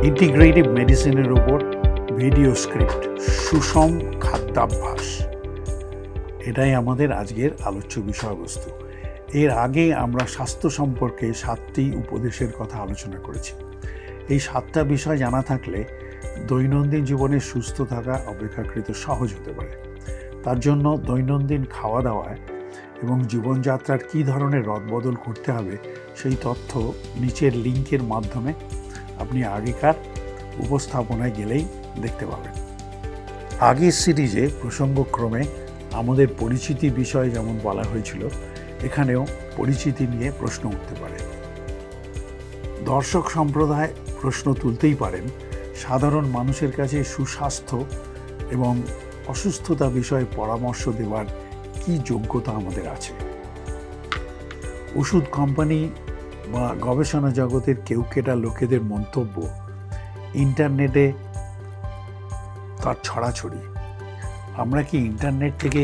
Integrative মেডিসিনের উপর video script, সুষম খাদ্যাভ্যাস, এটাই আমাদের আজকের আলোচ্য বিষয়বস্তু। এর আগে আমরা স্বাস্থ্য সম্পর্কে 7টি উপদেশের কথা আলোচনা করেছি। এই 7টা বিষয় জানা থাকলে দৈনন্দিন জীবনে সুস্থ থাকা অপেক্ষাকৃত সহজ হতে পারে। তার জন্য দৈনন্দিন খাওয়া দাওয়ায় এবং জীবনযাত্রার কী ধরনের রদবদল করতে হবে সেই তথ্য নিচের লিঙ্কের মাধ্যমে আপনি আগেকার উপস্থাপনায় গেলেই দেখতে পাবেন। আগের সিরিজে প্রসঙ্গক্রমে আমাদের পরিচিতি বিষয় যেমন বলা হয়েছিল, এখানেও পরিচিতি নিয়ে প্রশ্ন উঠতে পারে। দর্শক সম্প্রদায় প্রশ্ন তুলতেই পারেন, সাধারণ মানুষের কাছে সুস্বাস্থ্য এবং অসুস্থতা বিষয়ে পরামর্শ দেওয়ার কি যোগ্যতা আমাদের আছে? ওষুধ কোম্পানি বা গবেষণা জগতের কেউকেটা লোকেদের মন্তব্য ইন্টারনেটে তার ছড়াছড়ি। আমরা কি ইন্টারনেট থেকে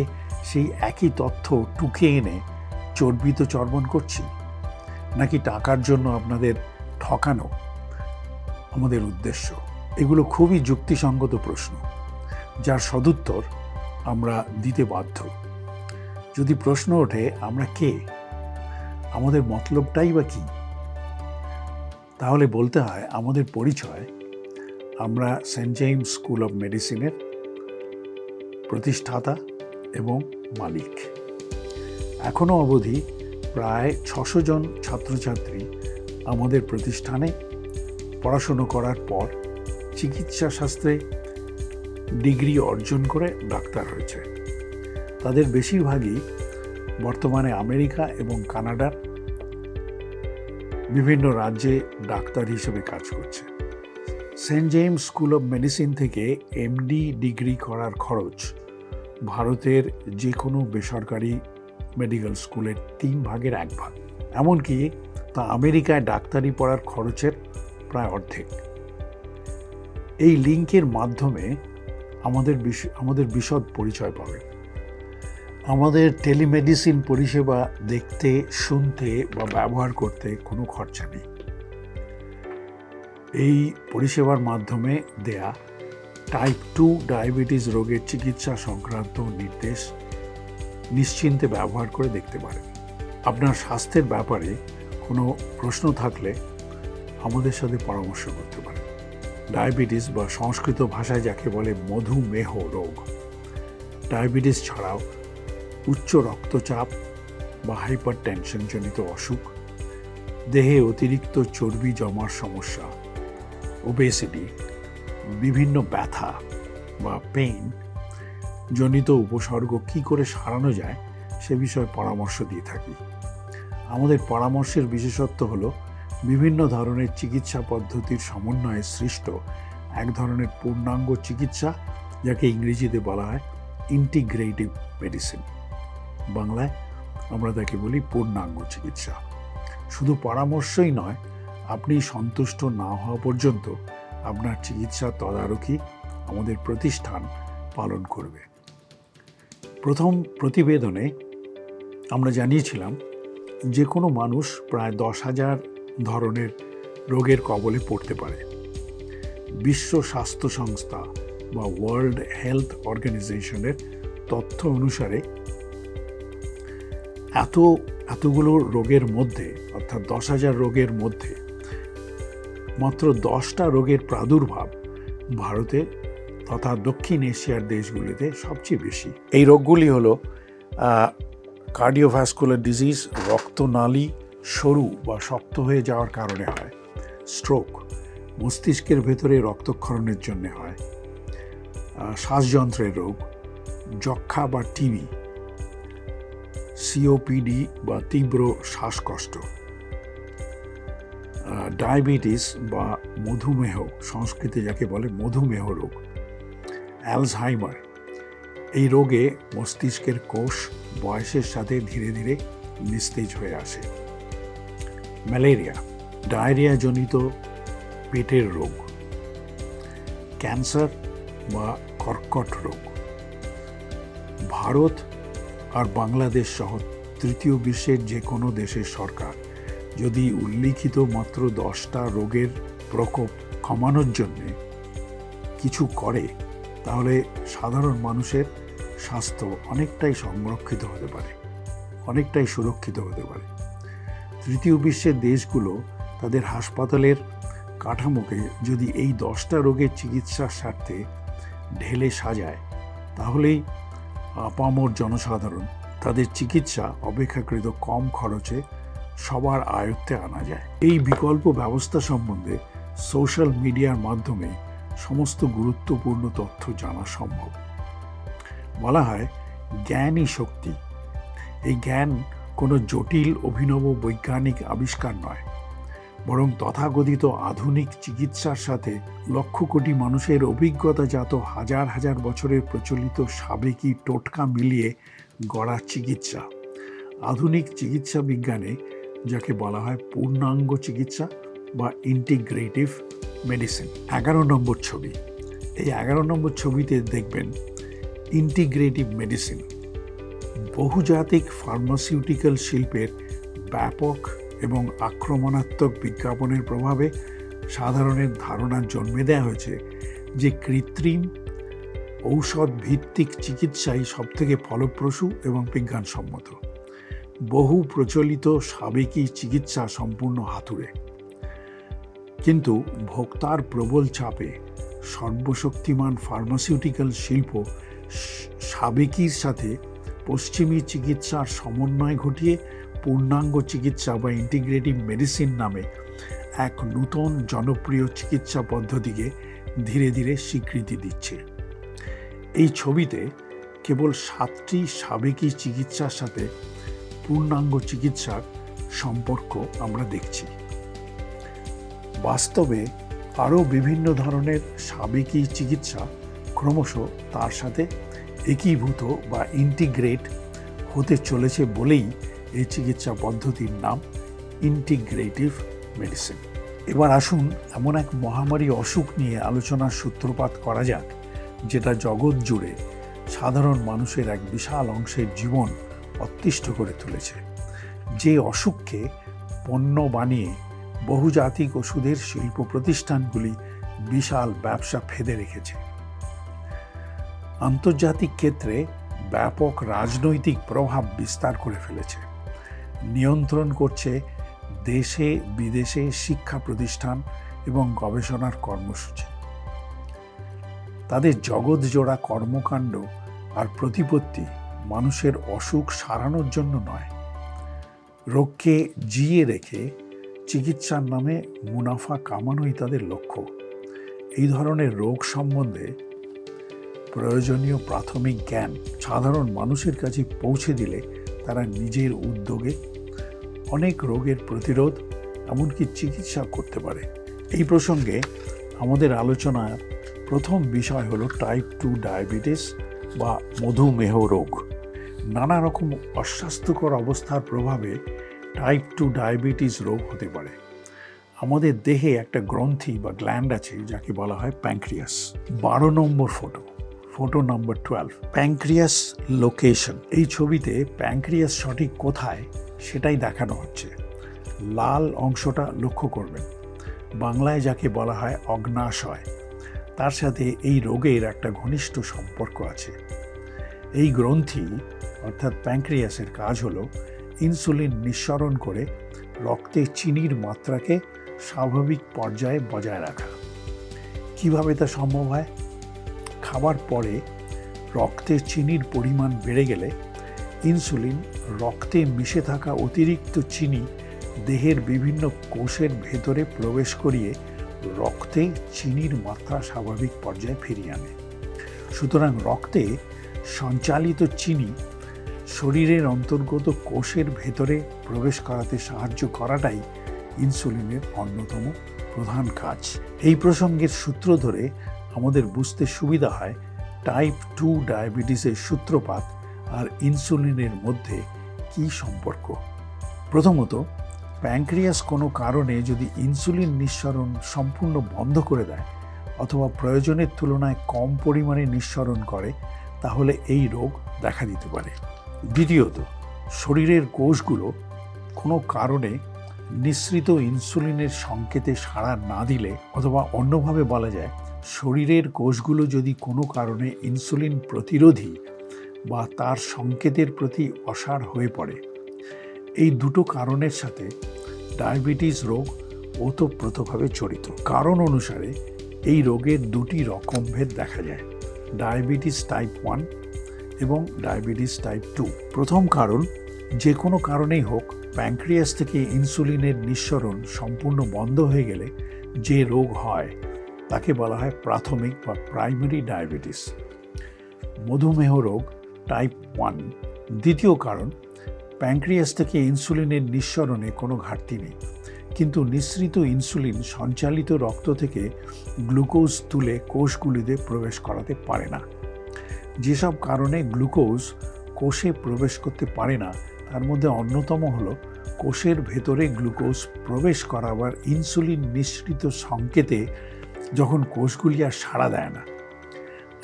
সেই একই তথ্য টুকে এনে চর্বিত চর্বণ করছি, নাকি টাকার জন্য আপনাদের ঠকানো আমাদের উদ্দেশ্য? এগুলো খুবই যুক্তিসঙ্গত প্রশ্ন, যার সদুত্তর আমরা দিতে বাধ্য। যদি প্রশ্ন ওঠে আমরা কে, আমাদের মতলবটাই বা কী, তাহলে বলতে হয় আমাদের পরিচয় আমরা সেন্ট জেমস স্কুল অফ মেডিসিনের প্রতিষ্ঠাতা এবং মালিক। এখনও অবধি প্রায় 600 জন ছাত্রছাত্রী আমাদের প্রতিষ্ঠানে পড়াশুনো করার পর চিকিৎসা শাস্ত্রে ডিগ্রি অর্জন করে ডাক্তার হয়েছে। তাদের বেশিরভাগই বর্তমানে আমেরিকা এবং কানাডার বিভিন্ন রাজ্যে ডাক্তার হিসেবে কাজ করছে। Saint James School of Medicine থেকে এমডি ডিগ্রি করার খরচ ভারতের যে কোনো বেসরকারি মেডিকেল স্কুলের 3 ভাগের 1 ভাগ। এমনকি তা আমেরিকায় ডাক্তারি পড়ার খরচের প্রায় অর্ধেক। এই লিঙ্কের মাধ্যমে আমাদের বিশদ পরিচয় পাবেন। আমাদের টেলিমেডিসিন পরিষেবা দেখতে, শুনতে বা ব্যবহার করতে কোনো খরচা নেই। এই পরিষেবার মাধ্যমে দেয়া টাইপ 2 ডায়াবেটিস রোগের চিকিৎসা সংক্রান্ত নির্দেশ নিশ্চিন্তে ব্যবহার করে দেখতে পারেন। আপনার স্বাস্থ্যের ব্যাপারে কোনো প্রশ্ন থাকলে আমাদের সাথে পরামর্শ করতে পারেন। ডায়াবেটিস বা সংস্কৃত ভাষায় যাকে বলে মধুমেহ রোগ, ডায়াবেটিস ছাড়াও উচ্চ রক্তচাপ বা হাইপার টেনশন জনিত অসুখ, দেহে অতিরিক্ত চর্বি জমার সমস্যা, ওবেসিটি, বিভিন্ন ব্যথা বা পেইন জনিত উপসর্গ কী করে সারানো যায় সে বিষয়ে পরামর্শ দিয়ে থাকি। আমাদের পরামর্শের বিশেষত্ব হলো বিভিন্ন ধরনের চিকিৎসা পদ্ধতির সমন্বয়ে সৃষ্ট এক ধরনের পূর্ণাঙ্গ চিকিৎসা, যাকে ইংরেজিতে বলা হয় ইন্টিগ্রেটিভ মেডিসিন। বাংলায় আমরা তাকে বলি পূর্ণাঙ্গ চিকিৎসা। শুধু পরামর্শই নয়, আপনি সন্তুষ্ট না হওয়া পর্যন্ত আপনার চিকিৎসা তদারকি আমাদের প্রতিষ্ঠান পালন করবে। প্রথম প্রতিবেদনে আমরা জানিয়েছিলাম যে কোনো মানুষ প্রায় 10,000 ধরনের রোগের কবলে পড়তে পারে। বিশ্ব স্বাস্থ্য সংস্থা বা ওয়ার্ল্ড হেলথ অর্গানাইজেশনের তথ্য অনুসারে এতগুলো রোগের মধ্যে, অর্থাৎ 10,000 রোগের মধ্যে মাত্র 10টা রোগের প্রাদুর্ভাব ভারতে তথা দক্ষিণ এশিয়ার দেশগুলিতে সবচেয়ে বেশি। এই রোগগুলি হলো কার্ডিওভাস্কুলার ডিজিজ, রক্তনালী সরু বা শক্ত হয়ে যাওয়ার কারণে হয়; স্ট্রোক, মস্তিষ্কের ভেতরে রক্তক্ষরণের জন্য হয়; শ্বাসযন্ত্রের রোগ, যক্ষা বা টিবি, সিওপিডি বা তীব্র শ্বাসকষ্ট, ডায়াবেটিস বা মধুমেহ, সংস্কৃতে যাকে বলে মধুমেহ রোগ, অ্যালঝাইমার। এই রোগে মস্তিষ্কের কোষ বয়সের সাথে ধীরে ধীরে নিস্তেজ হয়ে আসে; ম্যালেরিয়া, ডায়রিয়া জনিত পেটের রোগ, ক্যান্সার বা কর্কট রোগ। ভারত আর বাংলাদেশ সহ তৃতীয় বিশ্বের যে কোনো দেশের সরকার যদি উল্লিখিত মাত্র 10টা রোগের প্রকোপ কমানোর জন্যে কিছু করে, তাহলে সাধারণ মানুষের স্বাস্থ্য অনেকটাই সংরক্ষিত হতে পারে, অনেকটাই সুরক্ষিত হতে পারে। তৃতীয় বিশ্বের দেশগুলো তাদের হাসপাতালের কাঠামোকে যদি এই 10টা রোগের চিকিৎসার স্বার্থে ঢেলে সাজায়, তাহলেই আপামর জনসাধারণ তাদের চিকিৎসা অপেক্ষাকৃত কম খরচে সবার আয়ত্তে আনা যায়। এই বিকল্প ব্যবস্থা সম্বন্ধে সোশ্যাল মিডিয়ার মাধ্যমে সমস্ত গুরুত্বপূর্ণ তথ্য জানা সম্ভব। বলা হয় জ্ঞানই শক্তি। এই জ্ঞান কোনো জটিল অভিনব বৈজ্ঞানিক আবিষ্কার নয়, বরং তথাকথিত আধুনিক চিকিৎসার সাথে লক্ষ কোটি মানুষের অভিজ্ঞতাজাত হাজার হাজার বছরের প্রচলিত সাবেকি টোটকা মিলিয়ে গড়া চিকিৎসা। আধুনিক চিকিৎসা বিজ্ঞানে যাকে বলা হয় পূর্ণাঙ্গ চিকিৎসা বা ইন্টিগ্রেটিভ মেডিসিন। 11 নম্বর ছবি। এই 11 নম্বর ছবিতে দেখবেন ইন্টিগ্রেটিভ মেডিসিন। বহুজাতিক ফার্মাসিউটিক্যাল শিল্পের ব্যাপক এবং আক্রমণাত্মক বিজ্ঞাপনের প্রভাবে সাধারণের ধারণা জন্মে দেওয়া হয়েছে যে কৃত্রিম ঔষধ ভিত্তিক চিকিৎসাই সবথেকে ফলপ্রসূ এবং বিজ্ঞানসম্মত। বহু প্রচলিত সাবেকি চিকিৎসা সম্পূর্ণ হাতুড়ে। কিন্তু ভোক্তার প্রবল চাপে সর্বশক্তিমান ফার্মাসিউটিক্যাল শিল্প সাবেকির সাথে পশ্চিমী চিকিৎসার সমন্বয় ঘটিয়ে পূর্ণাঙ্গ চিকিৎসা বা ইন্টিগ্রেটিভ মেডিসিন নামে এক নূতন জনপ্রিয় চিকিৎসা পদ্ধতিকে ধীরে ধীরে স্বীকৃতি দিচ্ছে। এই ছবিতে কেবল 7টি সাবেকি চিকিৎসার সাথে পূর্ণাঙ্গ চিকিৎসার সম্পর্ক আমরা দেখছি। বাস্তবে আরও বিভিন্ন ধরনের সাবেকি চিকিৎসা ক্রমশ তার সাথে একীভূত বা ইন্টিগ্রেট হতে চলেছে বলেই এই চিকিৎসা পদ্ধতির নাম ইন্টিগ্রেটিভ মেডিসিন। এবার আসুন এমন এক মহামারী অসুখ নিয়ে আলোচনার সূত্রপাত করা যাক, যেটা জগৎ জুড়ে সাধারণ মানুষের এক বিশাল অংশের জীবন অতিষ্ঠ করে তুলেছে। যে অসুখকে পণ্য বানিয়ে বহুজাতিক ওষুধের শিল্প প্রতিষ্ঠানগুলি বিশাল ব্যবসা ফেঁদে রেখেছে, আন্তর্জাতিক ক্ষেত্রে ব্যাপক রাজনৈতিক প্রভাব বিস্তার করে ফেলেছে, নিয়ন্ত্রণ করছে দেশে বিদেশে শিক্ষা প্রতিষ্ঠান এবং গবেষণার কর্মসূচি। তাদের জগৎজোড়া কর্মকাণ্ড আর প্রতিপত্তি মানুষের অসুখ সারানোর জন্য নয়, রোগকে জিয়ে রেখে চিকিৎসার নামে মুনাফা কামানোই তাদের লক্ষ্য। এই ধরনের রোগ সম্বন্ধে প্রয়োজনীয় প্রাথমিক জ্ঞান সাধারণ মানুষের কাছে পৌঁছে দিলে তারা নিজের উদ্যোগে অনেক রোগের প্রতিরোধ এমনকি চিকিৎসা করতে পারে। এই প্রসঙ্গে আমাদের আলোচনার প্রথম বিষয় হলো টাইপ 2 ডায়াবেটিস বা মধুমেহ রোগ। নানা রকম অস্বাস্থ্যকর অবস্থার প্রভাবে টাইপ 2 ডায়াবেটিস রোগ হতে পারে। আমাদের দেহে একটা গ্রন্থি বা গ্ল্যান্ড আছে যাকে বলা হয় প্যানক্রিয়াস। 12 নম্বর ফটো নম্বর 12, প্যানক্রিয়াস লোকেশন। এই ছবিতে প্যানক্রিয়াস সঠিক কোথায় সেটাই দেখানো হচ্ছে। লাল অংশটা লক্ষ্য করবেন, বাংলায় যাকে বলা হয় অগ্ন্যাশয়। তার সাথে এই রোগের একটা ঘনিষ্ঠ সম্পর্ক আছে। এই গ্রন্থি অর্থাৎ প্যানক্রিয়াসের কাজ হলো ইনসুলিন নিঃসরণ করে রক্তে চিনির মাত্রাকে স্বাভাবিক পর্যায়ে বজায় রাখা। কিভাবে তা সম্ভব হয়? খাবার পরে রক্তে চিনির পরিমাণ বেড়ে গেলে ইনসুলিন রক্তে মিশে থাকা অতিরিক্ত চিনি দেহের বিভিন্ন কোষের ভেতরে প্রবেশ করিয়ে রক্তে চিনির মাত্রা স্বাভাবিক পর্যায়ে ফিরিয়ে আনে। সুতরাং রক্তে সঞ্চালিত চিনি শরীরের অন্তর্গত কোষের ভেতরে প্রবেশ করাতে সাহায্য করাটাই ইনসুলিনের অন্যতম প্রধান কাজ। এই প্রসঙ্গের সূত্র ধরে আমাদের বুঝতে সুবিধা হয় টাইপ 2 ডায়াবেটিসের সূত্রপাত আর ইনসুলিনের মধ্যে কী সম্পর্ক। প্রথমত, প্যানক্রিয়াস কোনো কারণে যদি ইনসুলিন নিঃসরণ সম্পূর্ণ বন্ধ করে দেয় অথবা প্রয়োজনের তুলনায় কম পরিমাণে নিঃসরণ করে, তাহলে এই রোগ দেখা দিতে পারে। দ্বিতীয়ত, শরীরের কোষগুলো কোনো কারণে নিঃসৃত ইনসুলিনের সংকেতে সাড়া না দিলে, অথবা অন্যভাবে বলা যায়, শরীরের কোষগুলো যদি কোনো কারণে ইনসুলিন প্রতিরোধী বা তার সংকেতের প্রতি অসাড় হয়ে পড়ে, এই দুটো কারণের সাথে ডায়াবেটিস রোগ ওতপ্রোতভাবে জড়িত। কারণ অনুসারে এই রোগের দুটি রকমভেদ দেখা যায়: ডায়াবেটিস টাইপ 1 এবং ডায়াবেটিস টাইপ 2। প্রথম কারণ, যে কোনো কারণেই হোক, প্যানক্রিয়াস থেকে ইনসুলিনের নিঃসরণ সম্পূর্ণ বন্ধ হয়ে গেলে যে রোগ হয় তাকে বলা হয় প্রাথমিক বা প্রাইমারি ডায়াবেটিস, মধুমেহ রোগ টাইপ 1। দ্বিতীয় কারণ, প্যানক্রিয়াস থেকে ইনসুলিনের নিঃসরণে কোনো ঘাটতি নেই, কিন্তু নিঃসৃত ইনসুলিন সঞ্চালিত রক্ত থেকে গ্লুকোজ তুলে কোষগুলিতে প্রবেশ করাতে পারে না। যেসব কারণে গ্লুকোজ কোষে প্রবেশ করতে পারে না তার মধ্যে অন্যতম হল কোষের ভেতরে গ্লুকোজ প্রবেশ করাবার ইনসুলিন নিঃসৃত সংকেতে যখন কোষগুলি আর সাড়া দেয় না।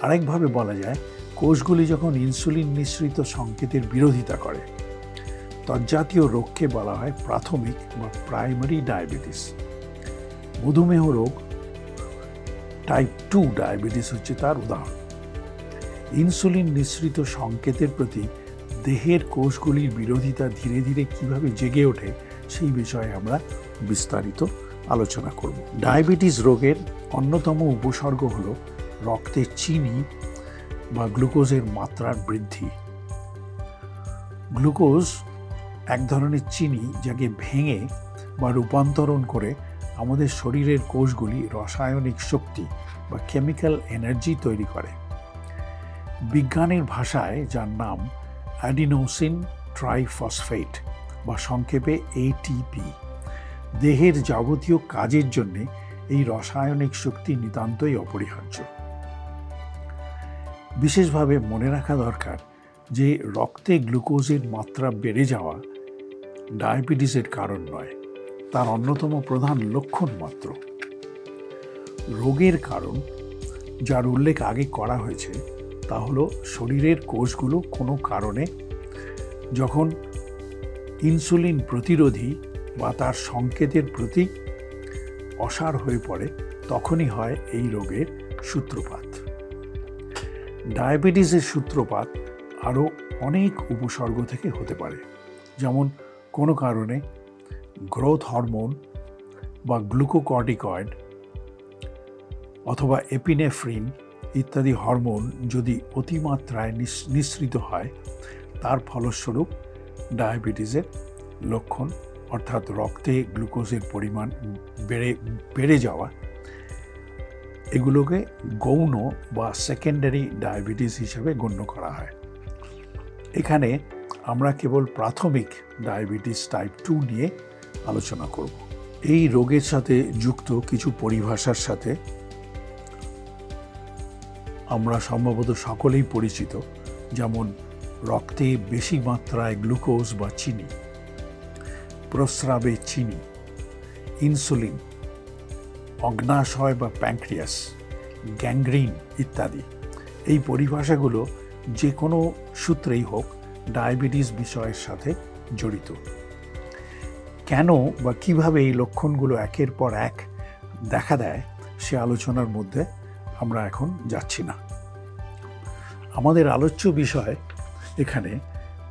আরেকভাবে বলা যায়, কোষগুলি যখন ইনসুলিন নিঃসৃত সংকেতের বিরোধিতা করে। তজ্জাতীয় রোগকে বলা হয় প্রাথমিক বা প্রাইমারি ডায়াবেটিস। মধুমেহ রোগ টাইপ 2 ডায়াবেটিস হচ্ছে তার উদাহরণ। ইনসুলিন নিঃসৃত সংকেতের প্রতি দেহের কোষগুলির বিরোধিতা ধীরে ধীরে কিভাবে জেগে ওঠে সেই বিষয়ে আমরা বিস্তারিত আলোচনা করব। ডায়াবেটিস রোগের অন্যতম উপসর্গ হল রক্তে চিনি বা গ্লুকোজের মাত্রার বৃদ্ধি। গ্লুকোজ এক ধরনের চিনি, যাকে ভেঙে বা রূপান্তরণ করে আমাদের শরীরের কোষগুলি রাসায়নিক শক্তি বা কেমিক্যাল এনার্জি তৈরি করে। বিজ্ঞানের ভাষায় যার নাম অ্যাডিনোসিন ট্রাইফসফেট বা সংক্ষেপে এটিপি। দেহের যাবতীয় কাজের জন্যে এই রাসায়নিক শক্তি নিতান্তই অপরিহার্য। বিশেষভাবে মনে রাখা দরকার যে রক্তে গ্লুকোজের মাত্রা বেড়ে যাওয়া ডায়াবেটিসের কারণ নয়, তার অন্যতম প্রধান লক্ষণ মাত্র। রোগের কারণ, যার উল্লেখ আগে করা হয়েছে, তা হলো শরীরের কোষগুলো কোনো কারণে যখন ইনসুলিন প্রতিরোধী বা তার সংকেতের প্রতি অসাড় হয়ে পড়ে, তখনই হয় এই রোগের সূত্রপাত। ডায়াবেটিসের সূত্রপাত আরও অনেক উপসর্গ থেকে হতে পারে, যেমন কোনো কারণে গ্রোথ হরমোন বা গ্লুকোকর্টিকয়েড অথবা এপিনেফ্রিন ইত্যাদি হরমোন যদি অতিমাত্রায় নিঃসৃত হয়, তার ফলস্বরূপ ডায়াবেটিসের লক্ষণ অর্থাৎ রক্তে গ্লুকোজের পরিমাণ বেড়ে যাওয়া, এগুলোকে গৌণ বা সেকেন্ডারি ডায়াবেটিস হিসেবে গণ্য করা হয়। এখানে আমরা কেবল প্রাথমিক ডায়াবেটিস টাইপ 2 নিয়ে আলোচনা করব। এই রোগের সাথে যুক্ত কিছু পরিভাষার সাথে আমরা সম্ভবত সকলেই পরিচিত, যেমন রক্তে বেশি মাত্রায় গ্লুকোজ বা চিনি, প্রস্রাবে চিনি, ইনসুলিন, অগ্নাশয় বা প্যানক্রিয়াস, গ্যাংগ্রিন ইত্যাদি। এই পরিভাষাগুলো যে কোনো সূত্রেই হোক ডায়াবেটিস বিষয়ের সাথে জড়িত। কেন বা কিভাবে এই লক্ষণগুলো একের পর এক দেখা দেয় সে আলোচনার মধ্যে আমরা এখন যাচ্ছি না। আমাদের আলোচ্য বিষয় এখানে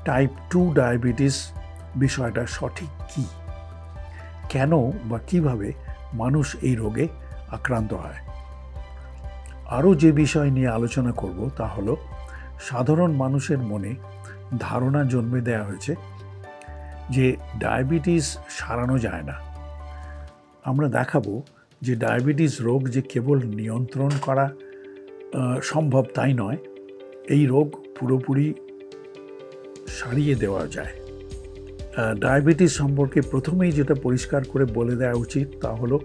টাইপ 2 ডায়াবেটিস বিষয়টা সঠিক কী, কেন বা কিভাবে মানুষ এই রোগে আক্রান্ত হয়। আরও যে বিষয় নিয়ে আলোচনা করব তা হলো সাধারণ মানুষের মনে ধারণা জন্মে দেওয়া হয়েছে যে ডায়াবেটিস সারানো যায় না। আমরা দেখাবো যে ডায়াবেটিস রোগ যে কেবল নিয়ন্ত্রণ করা সম্ভব তাই নয়, এই রোগ পুরোপুরি সারিয়ে দেওয়া যায়। ডায়াবেটিস সম্পর্কে প্রথমেই যেটা পরিষ্কার করে বলে দেওয়া উচিত তা হলো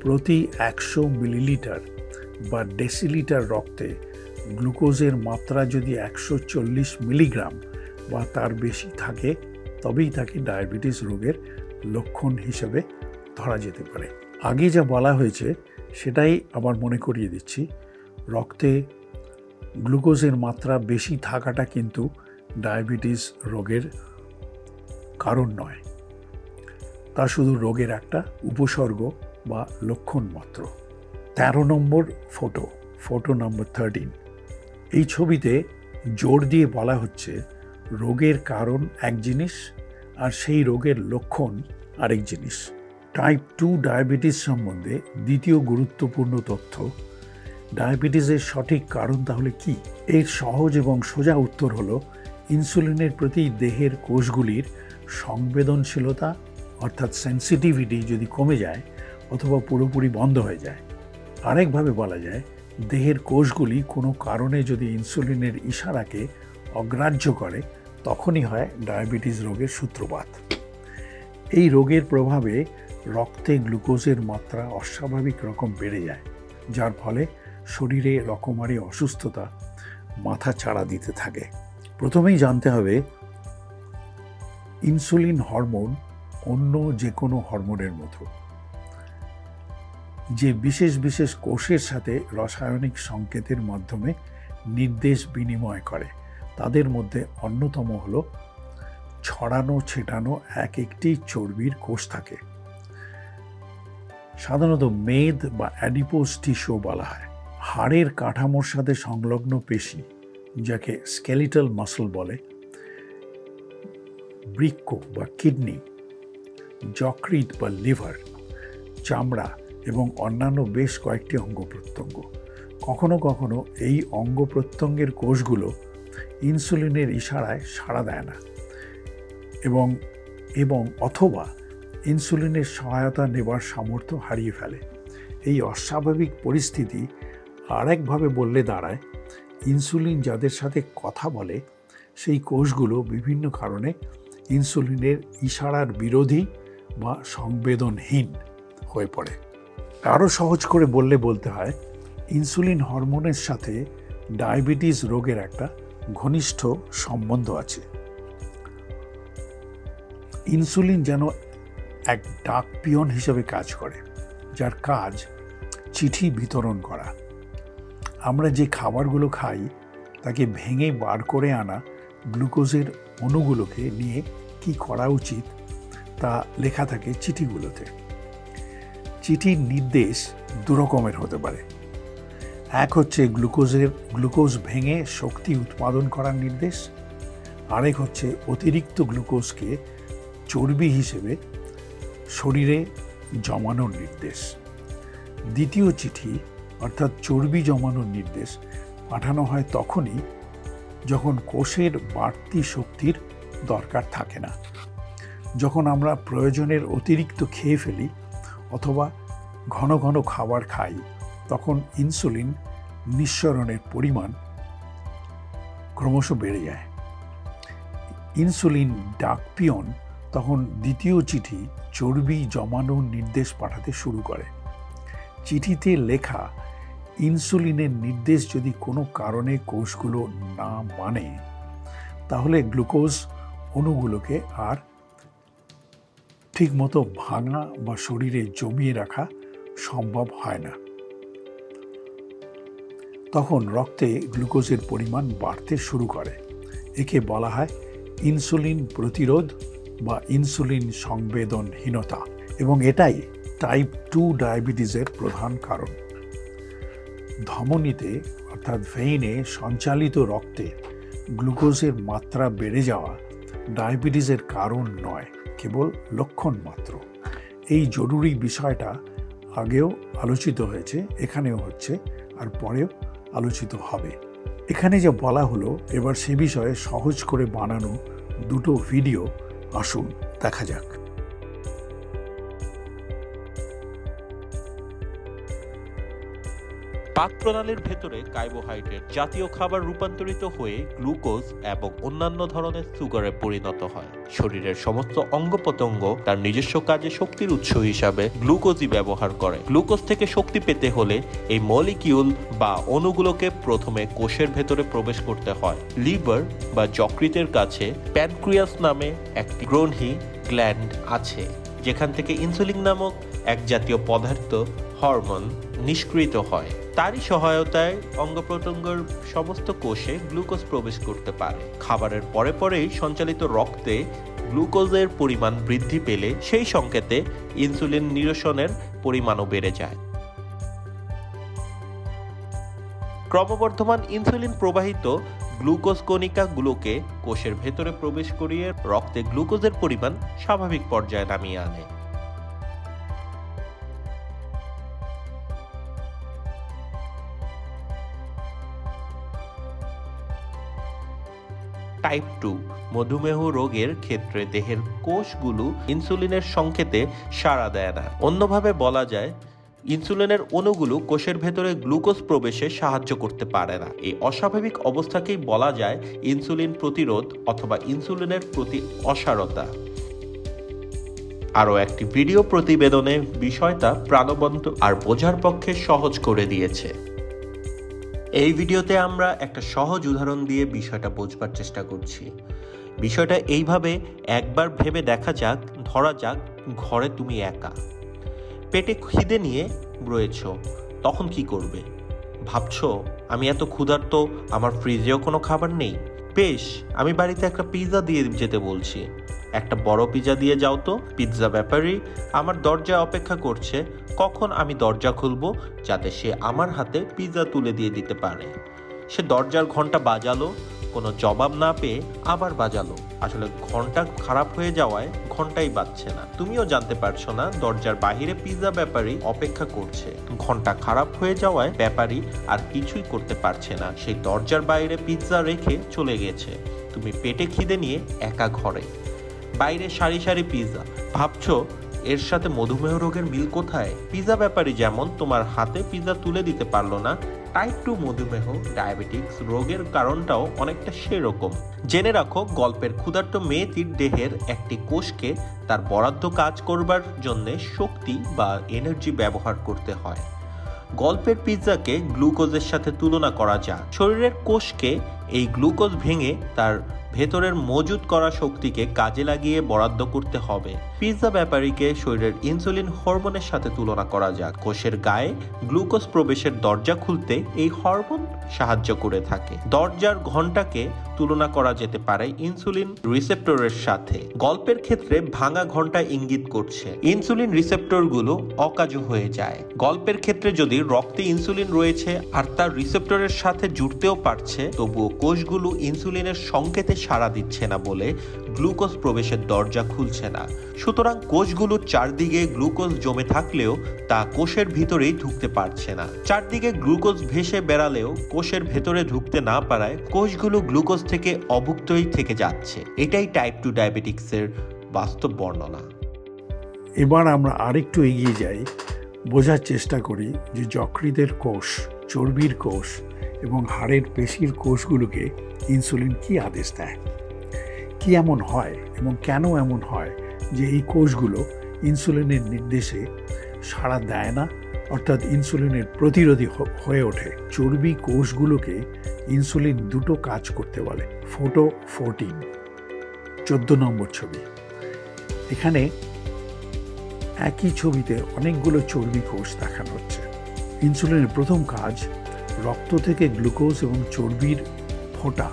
প্রতি 100 মিলিলিটার বা ডেসিলিটার রক্তে গ্লুকোজের মাত্রা যদি 140 মিলিগ্রাম বা তার বেশি থাকে তবেই তাকে ডায়াবেটিস রোগের লক্ষণ হিসেবে ধরা যেতে পারে। আগে যা বলা হয়েছে সেটাই আবার মনে করিয়ে দিচ্ছি, রক্তে গ্লুকোজের মাত্রা বেশি থাকাটা কিন্তু ডায়াবেটিস রোগের কারণ নয়। তা শুধু রোগের একটা উপসর্গ বা লক্ষণ মাত্র। 13 নম্বর ফটো নম্বর 13। এই ছবিতে জোর দিয়ে বলা হচ্ছে রোগের কারণ এক জিনিস আর সেই রোগের লক্ষণ আরেক জিনিস। টাইপ 2 ডায়াবেটিস সম্বন্ধে দ্বিতীয় গুরুত্বপূর্ণ তথ্য, ডায়াবেটিসের সঠিক কারণ তাহলে কি? এর সহজ এবং সোজা উত্তর হলো ইনসুলিনের প্রতি দেহের কোষগুলির সংবেদনশীলতা অর্থাৎ সেন্সিটিভিটি যদি কমে যায় অথবা পুরোপুরি বন্ধ হয়ে যায়। আরেকভাবে বলা যায়, দেহের কোষগুলি কোনো কারণে যদি ইনসুলিনের ইশারাকে অগ্রাহ্য করে তখনই হয় ডায়াবেটিস রোগের সূত্রপাত। এই রোগের প্রভাবে রক্তে গ্লুকোজের মাত্রা অস্বাভাবিক রকম বেড়ে যায়, যার ফলে শরীরে রকমারি অসুস্থতা মাথা চাড়া দিতে থাকে। প্রথমেই জানতে হবে ইনসুলিন হরমোন অন্য যে কোনো হরমোনের মতো যে বিশেষ বিশেষ কোষের সাথে রাসায়নিক সংকেতের মাধ্যমে নির্দেশ বিনিময় করে, তাদের মধ্যে অন্যতম হল ছড়ানো ছেটানো একটি চর্বির কোষ থাকে। সাধারণত মেদ বা অ্যাডিপোজ টিস্যু বলা হয়। হাড়ের কাঠামোর সাথে সংলগ্ন পেশি, যাকে স্কেলিটাল মাসল বলে, বৃক্ক বা কিডনি, যকৃৎ বা লিভার, চামড়া এবং অন্যান্য বেশ কয়েকটি অঙ্গ প্রত্যঙ্গ। কখনো কখনো এই অঙ্গ প্রত্যঙ্গের কোষগুলো ইনসুলিনের ইশারায় সাড়া দেয় না এবং অথবা ইনসুলিনের সহায়তা নেবার সামর্থ্য হারিয়ে ফেলে। এই অস্বাভাবিক পরিস্থিতি আরেকভাবে বললে দাঁড়ায়, ইনসুলিন যাদের সাথে কথা বলে সেই কোষগুলো বিভিন্ন কারণে ইনসুলিনের ইশারার বিরোধী বা সংবেদনহীন হয়ে পড়ে। আরও সহজ করে বলতে হয়, ইনসুলিন হরমোনের সাথে ডায়াবেটিস রোগের একটা ঘনিষ্ঠ সম্বন্ধ আছে। ইনসুলিন যেন এক ডাক পিয়ন হিসেবে কাজ করে, যার কাজ চিঠি বিতরণ করা। আমরা যে খাবারগুলো খাই তাকে ভেঙে বার করে আনা গ্লুকোজের অণুগুলোকে নিয়ে কি করা উচিত তা লেখা থাকে চিঠিগুলোতে। চিঠির নির্দেশ দুরকমের হতে পারে। এক হচ্ছে গ্লুকোজ ভেঙে শক্তি উৎপাদন করার নির্দেশ, আরেক হচ্ছে অতিরিক্ত গ্লুকোজকে চর্বি হিসেবে শরীরে জমানোর নির্দেশ। দ্বিতীয় চিঠি অর্থাৎ চর্বি জমানোর নির্দেশ পাঠানো হয় তখনই যখন কোষের বাড়তি শক্তির দরকার থাকে না, যখন আমরা প্রয়োজনের অতিরিক্ত খেয়ে ফেলি অথবা ঘন ঘন খাবার খাই, তখন ইনসুলিন নিঃসরণের পরিমাণ ক্রমশ বেড়ে যায়। ইনসুলিন ডাকপিয়ন তখন দ্বিতীয় চিঠি চর্বি জমানোর নির্দেশ পাঠাতে শুরু করে। চিঠিতে লেখা ইনসুলিনের নির্দেশ যদি কোনো কারণে কোষগুলো না মানে, তাহলে গ্লুকোজ অণুগুলোকে আর ঠিকমতো ভাঙা বা শরীরে জমিয়ে রাখা সম্ভব হয় না। তখন রক্তে গ্লুকোজের পরিমাণ বাড়তে শুরু করে। একে বলা হয় ইনসুলিন প্রতিরোধ বা ইনসুলিন সংবেদনহীনতা, এবং এটাই টাইপ 2 ডায়াবেটিসের প্রধান কারণ। ধমনীতে অর্থাৎ ভেইনে সঞ্চালিত রক্তে গ্লুকোজের মাত্রা বেড়ে যাওয়া ডায়াবেটিসের কারণ নয়, কেবল লক্ষণ মাত্র। এই জরুরি বিষয়টা আগেও আলোচিত হয়েছে, এখানেও হচ্ছে, আর পরেও আলোচিত হবে। এখানে যা বলা হলো, এবার সে বিষয়ে সহজ করে বানানো দুটো ভিডিও আসুন দেখা যাক। পাক প্রণালীর ভেতরে কার্বোহাইড্রেট জাতীয় খাবার রূপান্তরিত হয়ে গ্লুকোজ এবং অন্যান্য ধরনের সুগারে পরিণত হয়। শরীরের সমস্ত অঙ্গ প্রত্যঙ্গ তার নিজস্ব কাজে শক্তির উৎস হিসাবে গ্লুকোজই ব্যবহার করে। গ্লুকোজ থেকে শক্তি পেতে হলে এই মলিকিউল বা অণুগুলোকে প্রথমে কোষের ভেতরে প্রবেশ করতে হয়। লিভার বা যকৃতের কাছে প্যানক্রিয়াস নামে একটি গ্রন্থি গ্ল্যান্ড আছে, যেখান থেকে ইনসুলিন নামক এক জাতীয় পদার্থ হরমোন নিষ্কৃত হয়। তারই সহায়তায় অঙ্গ প্রত্যঙ্গের সমস্ত কোষে গ্লুকোজ প্রবেশ করতে পারে। খাবারের পরেই সঞ্চালিত রক্তে গ্লুকোজের পরিমাণ বৃদ্ধি পেলে সেই সংকেতে ইনসুলিন নিরসনের পরিমাণও বেড়ে যায়। ক্রমবর্ধমান ইনসুলিন প্রবাহিত গ্লুকোজ কণিকাগুলোকে কোষের ভেতরে প্রবেশ করিয়ে রক্তে গ্লুকোজের পরিমাণ স্বাভাবিক পর্যায়ে নামিয়ে আনে। টাইপ 2 মধুমেহ রোগের ক্ষেত্রে দেহের কোষগুলো ইনসুলিনের সংকেতে সাড়া দেয় না। অন্যভাবে বলা যায়, ইনসুলিনের অণুগুলো কোষের ভেতরে গ্লুকোজ প্রবেশে সাহায্য করতে পারে না। এই অস্বাভাবিক অবস্থাকেই বলা যায় ইনসুলিন প্রতিরোধ অথবা ইনসুলিনের প্রতি অসাড়তা। আরও একটি ভিডিও প্রতিবেদনে বিষয়টা প্রাণবন্ত আর বোঝার পক্ষে সহজ করে দিয়েছে। এই ভিডিওতে আমরা একটা সহজ উদাহরণ দিয়ে বিষয়টা বোঝবার চেষ্টা করছি। বিষয়টা এইভাবে একবার ভেবে দেখা যাক, ধরা যাক ঘরে তুমি একা, পেটে খিদে নিয়ে রয়েছ, তখন কি করবে? ভাবছো আমি এত ক্ষুধার্ত, আমার ফ্রিজেও কোনো খাবার নেই। বেশ, আমি বাড়িতে একটা পিৎজা দিয়ে যেতে বলছি। একটা বড় পিৎজা দিয়ে যাও তো। পিৎজা ব্যাপারী আমার দরজায় অপেক্ষা করছে, কখন আমি দরজা খুলবো যাতে সে আমার হাতে পিৎজা তুলে দিয়ে দিতে পারে। সে দরজার ঘন্টা বাজালো, কোনো জবাব না পেয়ে আবার বাজালো। আসলে ঘন্টা খারাপ হয়ে যাওয়ায় ঘন্টাই বাজছে না। তুমিও জানতে পারছো না দরজার বাহিরে পিৎজা ব্যাপারী অপেক্ষা করছে। ঘন্টা খারাপ হয়ে যাওয়ায় ব্যাপারী আর কিছুই করতে পারছে না, সেই দরজার বাইরে পিৎজা রেখে চলে গেছে। তুমি পেটে খিদে নিয়ে একা ঘরে, বাইরে সারি সারি পিৎজা। ভাবছো এর সাথে মধুমেহ রোগের মিল কোথায়? পিৎজা ব্যাপারী যেমন তোমার হাতে পিৎজা তুলে দিতে পারলো না, টাইপ 2 মধুমেহ ডায়াবেটিক্স রোগের কারণটাও অনেকটা সেরকম। জেনে রাখো, গল্পের ক্ষুধার্ত মেয়েটির দেহের একটি কোষকে তার বরাদ্দ কাজ করবার জন্য শক্তি বা এনার্জি ব্যবহার করতে হয়। গল্পের পিৎজাকে গ্লুকোজের সাথে তুলনা করা যায়। শরীরের কোষকে এই গ্লুকোজ ভেঙে তার ভেতরের মজুত করা শক্তিকে কাজে লাগিয়ে বরাদ্দ করতে হবে। পিৎজা ব্যাপারীকে শরীরের ইনসুলিন হরমোনের সাথে তুলনা করা যাক। কোষের গায়ে গ্লুকোজ প্রবেশের দরজা খুলতে এই হরমোন সাহায্য করে থাকে। দরজার ঘন্টাকে তুলনা করা যেতে পারে ইনসুলিন রিসেপ্টরের সাথে। গল্পের ক্ষেত্রে ভাঙা ঘন্টা ইঙ্গিত করছে ইনসুলিন রিসেপ্টরগুলো অকাজ হয়ে যায়। গল্পের ক্ষেত্রে যদি রক্তে ইনসুলিন রয়েছে আর তার রিসেপ্টরের সাথে জুড়তেও পারছে, তবুও কোষগুলো ইনসুলিনের সংকেতে সাড়া দিচ্ছে না বলে গ্লুকোজ প্রবেশের দরজা খুলছে না। সুতরাং কোষগুলোর চারদিকে গ্লুকোজ জমে থাকলেও তা কোষের ভিতরেই ঢুকতে পারছে না। চারদিকে গ্লুকোজ ভেসে বেড়ালেও কোষের ভেতরে ঢুকতে না পারায় কোষগুলো গ্লুকোজ থেকে অভুক্তই থেকে যাচ্ছে। এটাই টাইপ 2 ডায়াবেটিক্সের বাস্তব বর্ণনা। এবার আমরা আরেকটু এগিয়ে যাই, বোঝার চেষ্টা করি যে যকৃতের কোষ, চর্বির কোষ এবং হাড়ের পেশির কোষগুলোকে ইনসুলিন কি আদেশ দেয়, কি এমন হয় এবং কেন এমন হয় যে এই কোষগুলো ইনসুলিনের নির্দেশে সাড়া দেয় না, অর্থাৎ ইনসুলিনের প্রতিরোধী হয়ে ওঠে। চর্বি কোষগুলোকে ইনসুলিন দুটো কাজ করতে বলে। ফটো 14, 14 নম্বর ছবি। এখানে একই ছবিতে অনেকগুলো চর্বি কোষ দেখানো হচ্ছে। ইনসুলিনের প্রথম কাজ রক্ত থেকে গ্লুকোজ এবং চর্বির ফোঁটা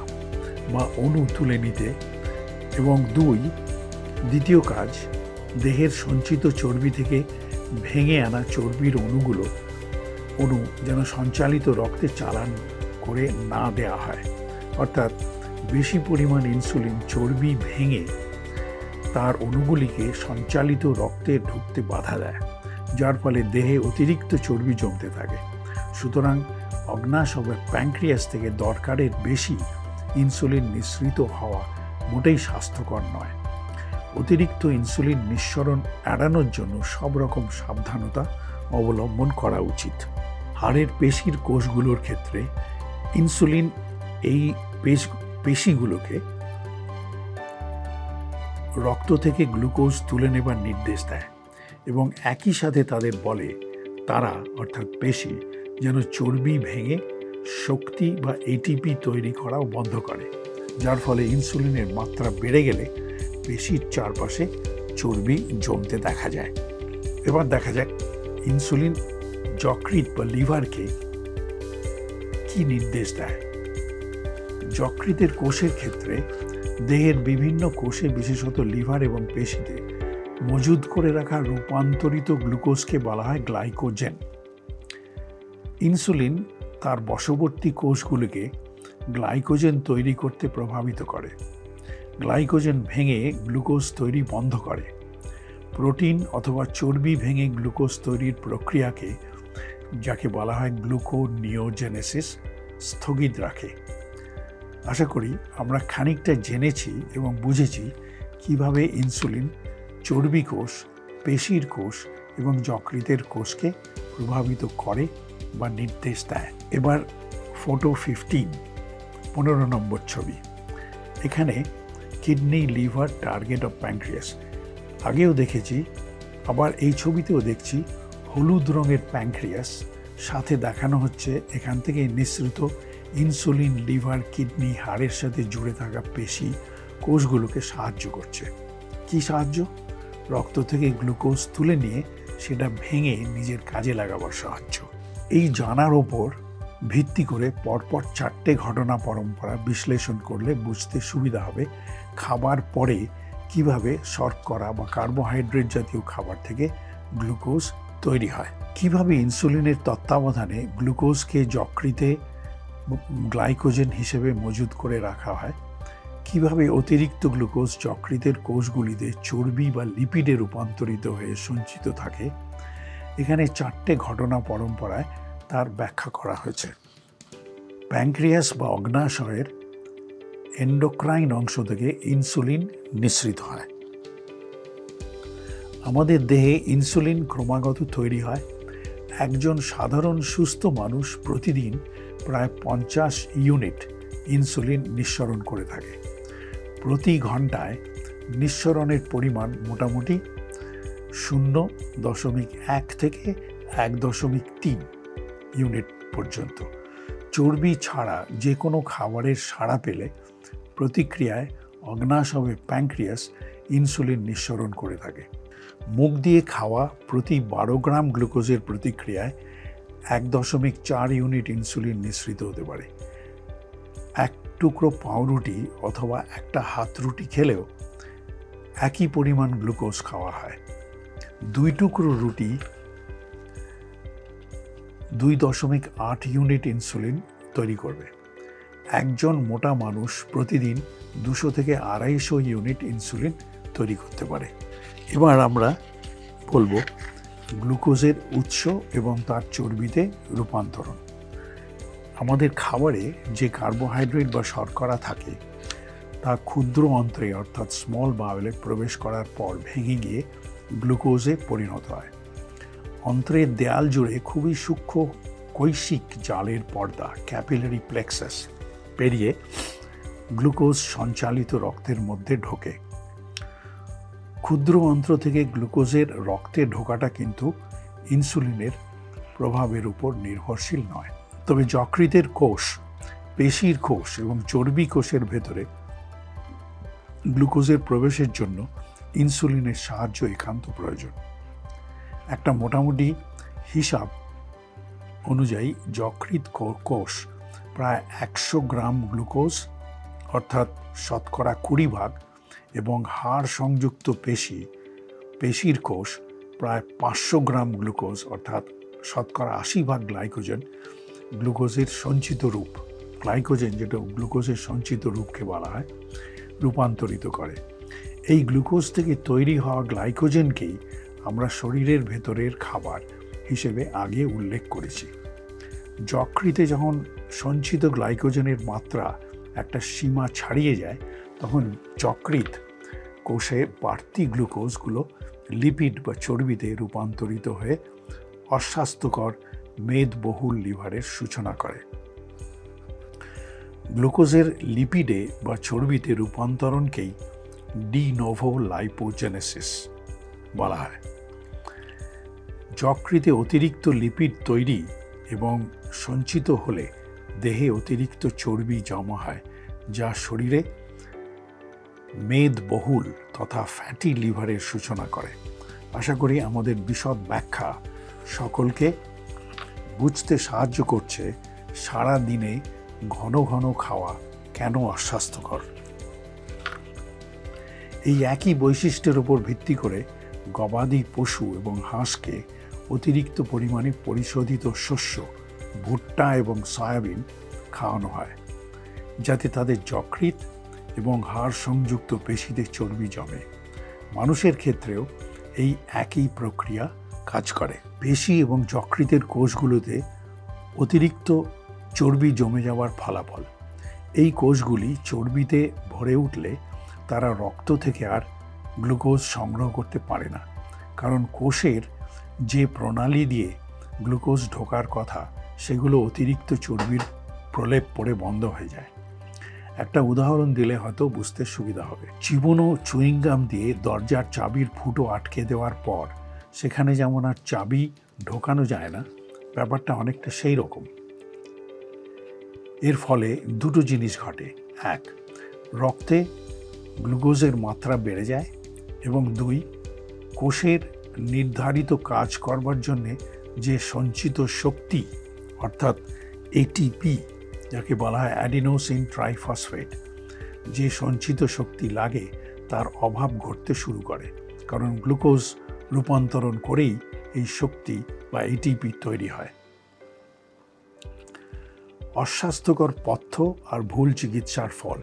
বা অণু তুলে নিতে, এবং দ্বিতীয় কাজ দেহের সঞ্চিত চর্বি থেকে ভেঙে আনা চর্বির অণু যেন সঞ্চালিত রক্তে চালান করে না দেওয়া হয়। অর্থাৎ বেশি পরিমাণ ইনসুলিন চর্বি ভেঙে তার অণুগুলিকে সঞ্চালিত রক্তে ঢুকতে বাধা দেয়, যার ফলে দেহে অতিরিক্ত চর্বি জমতে থাকে। সুতরাং অগ্ন্যাশয় বা প্যানক্রিয়াস থেকে দরকারের বেশি ইনসুলিন নিঃসৃত হওয়া মোটেই স্বাস্থ্যকর নয়। অতিরিক্ত ইনসুলিন নিঃসরণ এড়ানোর জন্য সব রকম সাবধানতা অবলম্বন করা উচিত। হাড়ের পেশির কোষগুলোর ক্ষেত্রে ইনসুলিন এই পেশিগুলোকে রক্ত থেকে গ্লুকোজ তুলে নেবার নির্দেশ দেয় এবং একই সাথে তাদের বলে তারা, অর্থাৎ পেশি, যেন চর্বি ভেঙে শক্তি বা এটিপি তৈরি করাও বন্ধ করে, যার ফলে ইনসুলিনের মাত্রা বেড়ে গেলে পেশির চারপাশে চর্বি জমতে দেখা যায়। এবার দেখা যাক ইনসুলিন যকৃৎ বা লিভারকে কি নির্দেশ দেয়। যকৃতের কোষের ক্ষেত্রে দেহের বিভিন্ন কোষে, বিশেষত লিভার এবং পেশিতে মজুদ করে রাখা রূপান্তরিত গ্লুকোজকে বলা হয় গ্লাইকোজেন। ইনসুলিন তার বশবর্তী কোষগুলিকে গ্লাইকোজেন তৈরি করতে প্রভাবিত করে। গ্লাইকোজেন ভেঙে গ্লুকোজ তৈরি বন্ধ করে। প্রোটিন অথবা চর্বি ভেঙে গ্লুকোজ তৈরির প্রক্রিয়াকে, যাকে বলা হয় গ্লুকোনিওজেনেসিস, স্থগিত রাখে। আশা করি আমরা খানিকটা জেনেছি এবং বুঝেছি কিভাবে ইনসুলিন চর্বি কোষ, পেশির কোষ এবং যকৃতের কোষকে প্রভাবিত করে বা নির্দেশ দেয়। এবার ফটো 15 নম্বর ছবি। এখানে kidney, liver, target of pancreas আগেও দেখেছি, আবার এই ছবিতেও দেখছি হলুদ রঙের প্যানক্রিয়াস, সাথে দেখানো হচ্ছে এখান থেকে নিঃসৃত ইনসুলিন লিভার, কিডনি, হাড়ের সাথে জুড়ে থাকা পেশি কোষগুলোকে সাহায্য করছে। কি সাহায্য? রক্ত থেকে গ্লুকোজ তুলে নিয়ে সেটা ভেঙে নিজের কাজে লাগাবার সাহায্য। এই জানার ওপর ভিত্তি করে পরপর 4টে ঘটনা পরম্পরা বিশ্লেষণ করলে বুঝতে সুবিধা হবে খাবার পরে কিভাবে শর্করা বা কার্বোহাইড্রেট জাতীয় খাবার থেকে গ্লুকোজ তৈরি হয়, কিভাবে ইনসুলিনের তত্ত্বাবধানে গ্লুকোজকে যকৃতে গ্লাইকোজেন হিসেবে মজুদ করে রাখা হয়, কিভাবে অতিরিক্ত গ্লুকোজ যকৃতের কোষগুলিতে চর্বি বা লিপিডে রূপান্তরিত হয়ে সঞ্চিত থাকে। এখানে 4টে ঘটনা পরম্পরায় তার ব্যাখ্যা করা হয়েছে। প্যানক্রিয়াস বা অগ্ন্যাশয়ের এন্ডোক্রাইন অংশ থেকে ইনসুলিন নিঃসৃত হয়। আমাদের দেহে ইনসুলিন ক্রমাগত তৈরি হয়। একজন সাধারণ সুস্থ মানুষ প্রতিদিন প্রায় 50 ইউনিট ইনসুলিন নিঃসরণ করে থাকে। প্রতি ঘন্টায় নিঃসরণের পরিমাণ মোটামুটি 0.1 থেকে 1.3 ইউনিট পর্যন্ত। চর্বি ছাড়া যে কোনো খাবারের সাড়া পেলে প্রতিক্রিয়ায় অগ্ন্যাশয়ে প্যানক্রিয়াস ইনসুলিন নিঃসরণ করে থাকে। মুখ দিয়ে খাওয়া প্রতি 12 গ্রাম গ্লুকোজের প্রতিক্রিয়ায় 1.4 ইউনিট ইনসুলিন নিঃসৃত হতে পারে। এক টুকরো পাউরুটি অথবা একটা হাত রুটি খেলেও একই পরিমাণ গ্লুকোজ খাওয়া হয়। 2 টুকরো রুটি 2.8 ইউনিট ইনসুলিন তৈরি করবে। একজন মোটা মানুষ প্রতিদিন 200 থেকে 250 ইউনিট ইনসুলিন তৈরি করতে পারে। এবার আমরা বলবো গ্লুকোজের উৎস এবং তার চর্বিতে রূপান্তরণ। আমাদের খাবারে যে কার্বোহাইড্রেট বা শর্করা থাকে তা ক্ষুদ্র অন্ত্রে অর্থাৎ স্মল বাওয়েলে প্রবেশ করার পর ভেঙে গিয়ে গ্লুকোজে পরিণত হয়। অন্ত্রের দেয়াল জুড়ে খুবই সূক্ষ্ম কৈশিক জালের পর্দা, ক্যাপিলারি প্লেক্সাস পেরিয়ে গ্লুকোজ সঞ্চালিত রক্তের মধ্যে ঢোকে। ক্ষুদ্র অন্ত্র থেকে গ্লুকোজের রক্তে ঢোকাটা কিন্তু ইনসুলিনের প্রভাবের উপর নির্ভরশীল নয়। তবে যকৃতের কোষ, পেশির কোষ এবং চর্বি কোষের ভেতরে গ্লুকোজের প্রবেশের জন্য ইনসুলিনের সাহায্য একান্ত প্রয়োজন। একটা মোটামুটি হিসাব অনুযায়ী যকৃৎ কোষ প্রায় 100 গ্রাম গ্লুকোজ অর্থাৎ 20% এবং হাড় সংযুক্ত পেশির কোষ প্রায় 500 গ্রাম গ্লুকোজ অর্থাৎ 80% গ্লুকোজের সঞ্চিত রূপ, গ্লাইকোজেন যেটা গ্লুকোজের সঞ্চিত রূপকে বলা হয়, রূপান্তরিত করে। এই গ্লুকোজ থেকে তৈরি হওয়া গ্লাইকোজেনকেই আমরা শরীরের ভেতরের খাবার হিসেবে আগে উল্লেখ করেছি। যকৃতে যখন সঞ্চিত গ্লাইকোজেনের মাত্রা একটা সীমা ছাড়িয়ে যায় তখন যকৃৎ কোষে বাড়তি গ্লুকোজগুলো লিপিড বা চর্বিতে রূপান্তরিত হয়ে অস্বাস্থ্যকর মেদবহুল লিভারের সূচনা করে। গ্লুকোজের লিপিডে বা চর্বিতে রূপান্তরণকেই ডি নোভো লাইপোজেনেসিস বলা হয়। যকৃতে অতিরিক্ত লিপিড তৈরি এবং সঞ্চিত হলে দেহে অতিরিক্ত চর্বি জমা হয়, যা শরীরে মেদবহুল তথা ফ্যাটি লিভারের সূচনা করে। আশা করি আমাদের বিশদ ব্যাখ্যা সকলকে বুঝতে সাহায্য করছে সারা দিনে ঘন ঘন খাওয়া কেন অস্বাস্থ্যকর। এই একই বৈশিষ্ট্যের উপর ভিত্তি করে গবাদি পশু এবং হাঁসকে অতিরিক্ত পরিমাণে পরিশোধিত শস্য, ভুট্টা এবং সয়াবিন খাওয়ানো হয়, যাতে তাদের যকৃৎ এবং হাড় সংযুক্ত পেশিতে চর্বি জমে। মানুষের ক্ষেত্রেও এই একই প্রক্রিয়া কাজ করে। পেশি এবং যকৃতের কোষগুলোতে অতিরিক্ত চর্বি জমে যাওয়ার ফলাফল। এই কোষগুলি চর্বিতে ভরে উঠলে তারা রক্ত থেকে আর গ্লুকোজ সংগ্রহ করতে পারে না, কারণ কোষের যে প্রণালী দিয়ে গ্লুকোজ ঢোকার কথা সেগুলো অতিরিক্ত চর্বির প্রলেপ পড়ে বন্ধ হয়ে যায়। একটা উদাহরণ দিলে হয়তো বুঝতে সুবিধা হবে। চিবোনো চুইংগাম দিয়ে দরজার চাবির ফুটো আটকে দেওয়ার পর সেখানে যেমন আর চাবি ঢোকানো যায় না, ব্যাপারটা অনেকটা সেই রকম। এর ফলে দুটো জিনিস ঘটে। এক, রক্তে গ্লুকোজের মাত্রা বেড়ে যায়, এবং দুই, কোষের নির্ধারিত কাজ করবার জন্যে যে সঞ্চিত শক্তি অর্থাৎ এটিপি, যাকে বলা হয় অ্যাডিনোসিন ট্রাইফসফেট, যে সঞ্চিত শক্তি লাগে তার অভাব ঘটতে শুরু করে, কারণ গ্লুকোজ রূপান্তরণ করেই এই শক্তি বা এটিপি তৈরি হয়। অস্বাস্থ্যকর পথ্য আর ভুল চিকিৎসার ফল,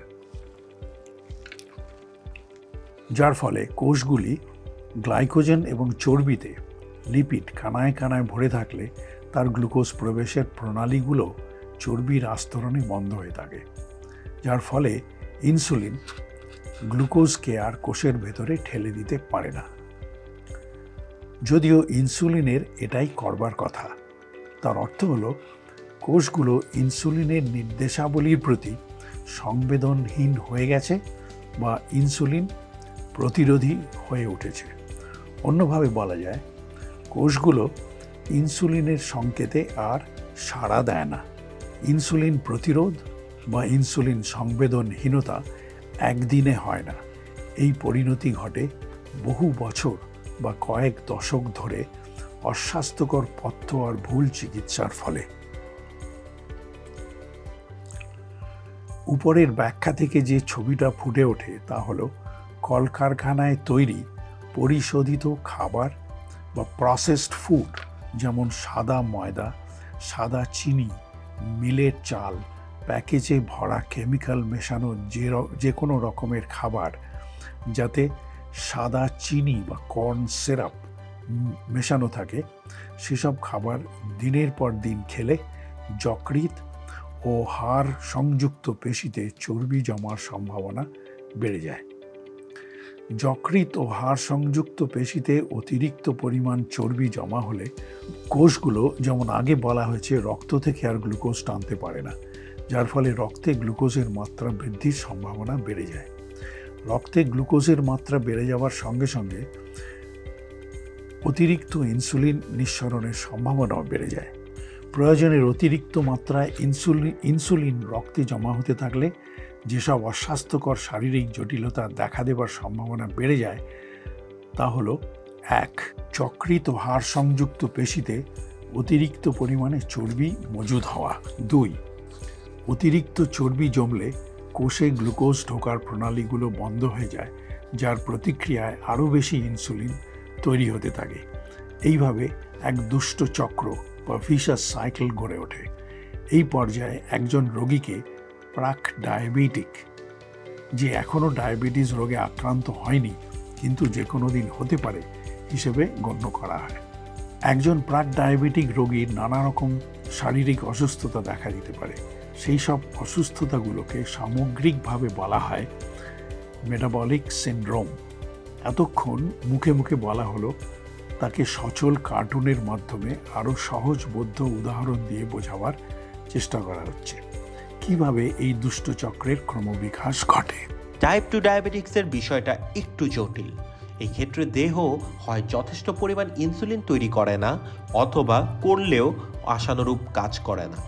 যার ফলে কোষগুলি গ্লাইকোজেন এবং চর্বিতে লিপিড কানায় কানায় ভরে থাকলে তার গ্লুকোজ প্রবেশের প্রণালীগুলো চর্বির আস্তরণে বন্ধ হয়ে থাকে, যার ফলে ইনসুলিন গ্লুকোজকে আর কোষের ভেতরে ঠেলে দিতে পারে না। যদিও ইনসুলিনের এটাই করবার কথা। তার অর্থ হলো কোষগুলো ইনসুলিনের নির্দেশাবলীর প্রতি সংবেদনহীন হয়ে গেছে বা ইনসুলিন প্রতিরোধী হয়ে উঠেছে। অন্যভাবে বলা যায়, কোষগুলো ইনসুলিনের সংকেতে আর সাড়া দেয় না। ইনসুলিন প্রতিরোধ বা ইনসুলিন সংবেদনহীনতা একদিনে হয় না। এই পরিণতি ঘটে বহু বছর বা কয়েক দশক ধরে অস্বাস্থ্যকর পথ্য আর ভুল চিকিৎসার ফলে। উপরের ব্যাখ্যা থেকে যে ছবিটা ফুটে ওঠে তা হলো কলকারখানায় তৈরি পরিশোধিত খাবার বা প্রসেসড ফুড, যেমন সাদা ময়দা, সাদা চিনি, মিলেট চাল, প্যাকেজে ভরা কেমিক্যাল মেশানো যে কোনো রকমের খাবার, যাতে সাদা চিনি বা কর্ন সিরাপ মেশানো থাকে, সেসব খাবার দিনের পর দিন খেলে যকৃৎ ও হাড় সংযুক্ত পেশিতে চর্বি জমার সম্ভাবনা বেড়ে যায়। যকৃৎ ও হাড় সংযুক্ত পেশিতে অতিরিক্ত পরিমাণ চর্বি জমা হলে কোষগুলো, যেমন আগে বলা হয়েছে, রক্ত থেকে আর গ্লুকোজ টানতে পারে না, যার ফলে রক্তে গ্লুকোজের মাত্রা বৃদ্ধির সম্ভাবনা বেড়ে যায়। রক্তে গ্লুকোজের মাত্রা বেড়ে যাওয়ার সঙ্গে সঙ্গে অতিরিক্ত ইনসুলিন নিঃসরণের সম্ভাবনাও বেড়ে যায়। প্রয়োজনের অতিরিক্ত মাত্রায় ইনসুলিন রক্তে জমা হতে থাকলে যেসব অস্বাস্থ্যকর শারীরিক জটিলতা দেখা দেবার সম্ভাবনা বেড়ে যায় তা হলো: 1, যকৃৎ ও হাড় সংযুক্ত পেশিতে অতিরিক্ত পরিমাণে চর্বি মজুদ হওয়া। 2, অতিরিক্ত চর্বি জমলে কোষে গ্লুকোজ ঢোকার প্রণালীগুলো বন্ধ হয়ে যায়, যার প্রতিক্রিয়ায় আরও বেশি ইনসুলিন তৈরি হতে থাকে। এইভাবে এক দুষ্ট চক্র বা ভিশাস সাইকেল গড়ে ওঠে। এই পর্যায়ে একজন রোগীকে প্রাক ডায়াবেটিক, যে এখনও ডায়াবেটিস রোগে আক্রান্ত হয়নি কিন্তু যে কোনো দিন হতে পারে, হিসেবে গণ্য করা হয়। একজন প্রাক ডায়াবেটিক রোগীর নানা রকম শারীরিক অসুস্থতা দেখা দিতে পারে। সেই সব অসুস্থতাগুলোকে সামগ্রিকভাবে বলা হয় মেটাবলিক সিনড্রোম। এতক্ষণ মুখে মুখে বলা হলো, তাকে সচল কার্টুনের মাধ্যমে আরও সহজবোধ্য উদাহরণ দিয়ে বোঝাবার চেষ্টা করা হচ্ছে কিভাবে এই দুষ্ট চক্রের ক্রমবিকাশ ঘটে। টাইপ 2 ডায়াবেটিক্সের বিষয়টা একটু জটিল। এই ক্ষেত্রে দেহ হয় যথেষ্ট পরিমাণ ইনসুলিন তৈরি করে না, অথবা করলেও আশানুরূপ কাজ করে না।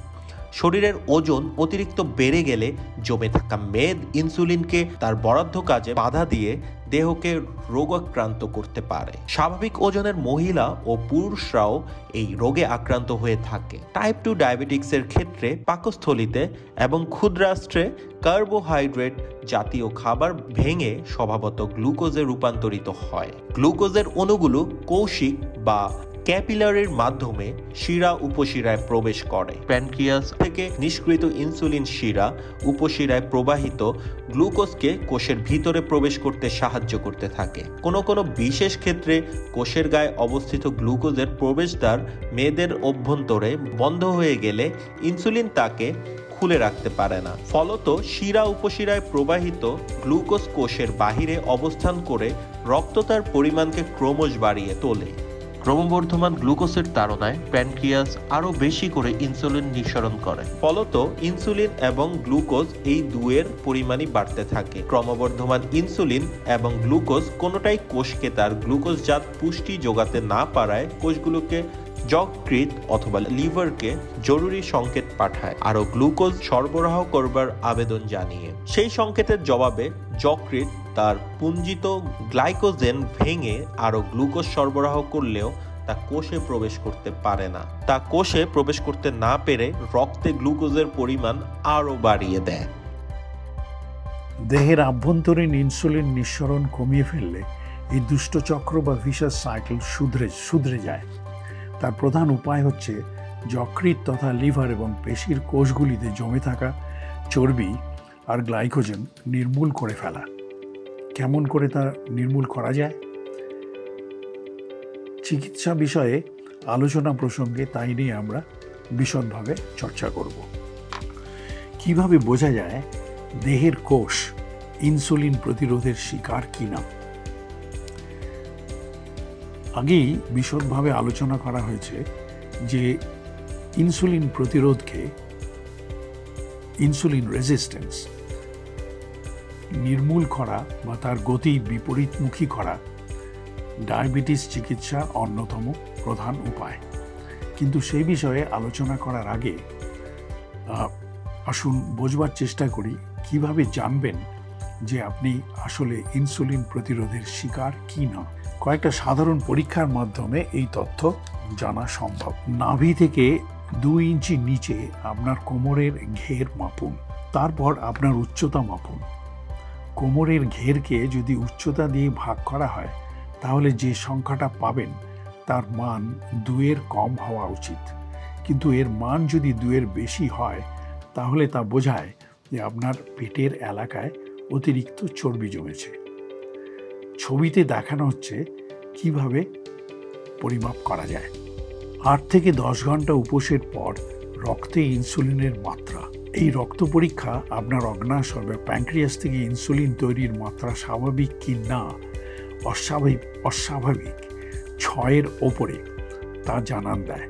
শরীরের ওজন অতিরিক্ত বেড়ে গেলে জমে থাকা মেদ ইনসুলিনকে তার বরাদ্দ কাজে বাধা দিয়ে দেহকে রোগাক্রান্ত করতে পারে। স্বাভাবিক ওজনের মহিলা ও পুরুষরাও এই রোগে আক্রান্ত হয়ে থাকে। টাইপ 2 ডায়াবেটিক্সের ক্ষেত্রে পাকস্থলীতে এবং ক্ষুদ্রান্ত্রে কার্বোহাইড্রেট জাতীয় খাবার ভেঙে স্বভাবত গ্লুকোজে রূপান্তরিত হয়। গ্লুকোজের অণুগুলো কৌশিক বা ক্যাপিলারির মাধ্যমে শিরা উপশিরায় প্রবেশ করে। প্যানক্রিয়াস থেকে নিষ্কৃত ইনসুলিন শিরা উপশিরায় প্রবাহিত গ্লুকোজকে কোষের ভিতরে প্রবেশ করতে সাহায্য করতে থাকে। কোনো বিশেষ ক্ষেত্রে কোষের গায়ে অবস্থিত গ্লুকোজের প্রবেশদ্বার মেদের অভ্যন্তরে বন্ধ হয়ে গেলে ইনসুলিন তাকে খুলে রাখতে পারে না। ফলত শিরা উপশিরায় প্রবাহিত গ্লুকোজ কোষের বাহিরে অবস্থান করে রক্ততার পরিমাণকে ক্রমশ বাড়িয়ে তোলে। ক্রমবর্ধমান গ্লুকোজের তাড়নায় প্যানক্রিয়াস আরও বেশি করে ইনসুলিন নিঃসরণ করে। ফলত ইনসুলিন এবং গ্লুকোজ এই দুয়ের পরিমাণই বাড়তে থাকে। ক্রমবর্ধমান ইনসুলিন এবং গ্লুকোজ কোনোটাই কোষকে তার গ্লুকোজজাত পুষ্টি যোগাতে না পারায় কোষগুলোকে যকৃৎ অথবা লিভারকে জরুরি সংকেত পাঠায় আরও গ্লুকোজ সরবরাহ করবার আবেদন জানিয়ে। সেই সংকেতের জবাবে যকৃৎ তার পুঞ্জিত গ্লাইকোজেন ভেঙে আরও গ্লুকোজ সরবরাহ করলেও তা কোষে প্রবেশ করতে পারে না। তা কোষে প্রবেশ করতে না পেরে রক্তে গ্লুকোজের পরিমাণ আরও বাড়িয়ে দেয়। দেহের আভ্যন্তরীণ ইনসুলিন নিঃসরণ কমিয়ে ফেললে এই দুষ্টচক্র বা ভিশাস সাইকেল শুধরে যায়। তার প্রধান উপায় হচ্ছে যকৃৎ তথা লিভার এবং পেশির কোষগুলিতে জমে থাকা চর্বি আর গ্লাইকোজেন নির্মূল করে ফেলা। কেমন করে তা নির্মূল করা যায়? চিকিৎসা বিষয়ে আলোচনা প্রসঙ্গে তাই নিয়ে আমরা বিশদভাবে চর্চা করব। কিভাবে বোঝা যায় দেহের কোষ ইনসুলিন প্রতিরোধের শিকার কিনা? আগেই বিশদভাবে আলোচনা করা হয়েছে যে ইনসুলিন প্রতিরোধকে ইনসুলিন রেজিস্ট্যান্স নির্মূল করা বা তার গতি বিপরীতমুখী করা ডায়াবেটিস চিকিৎসার অন্যতম প্রধান উপায়। কিন্তু সেই বিষয়ে আলোচনা করার আগে আসুন বোঝবার চেষ্টা করি কিভাবে জানবেন যে আপনি আসলে ইনসুলিন প্রতিরোধের শিকার কি না। কয়েকটা সাধারণ পরীক্ষার মাধ্যমে এই তথ্য জানা সম্ভব। নাভি থেকে 2 ইঞ্চি নিচে আপনার কোমরের ঘের মাপুন, তারপর আপনার উচ্চতা মাপুন। কোমরের ঘেরকে যদি উচ্চতা দিয়ে ভাগ করা হয় তাহলে যে সংখ্যাটা পাবেন তার মান 2-এর কম হওয়া উচিত। কিন্তু এর মান যদি 2-এর বেশি হয় তাহলে তা বোঝায় যে আপনার পেটের এলাকায় অতিরিক্ত চর্বি জমেছে। ছবিতে দেখানো হচ্ছে কিভাবে পরিমাপ করা যায়। 8 থেকে 10 ঘন্টা উপোসের পর রক্তে ইনসুলিনের মাত্রা। এই রক্ত পরীক্ষা আপনার অগ্ন্যাশয় বা প্যানক্রিয়াস থেকে ইনসুলিন তৈরির মাত্রা স্বাভাবিক কি না অস্বাভাবিক 6-এর ওপরে তা জানান দেয়।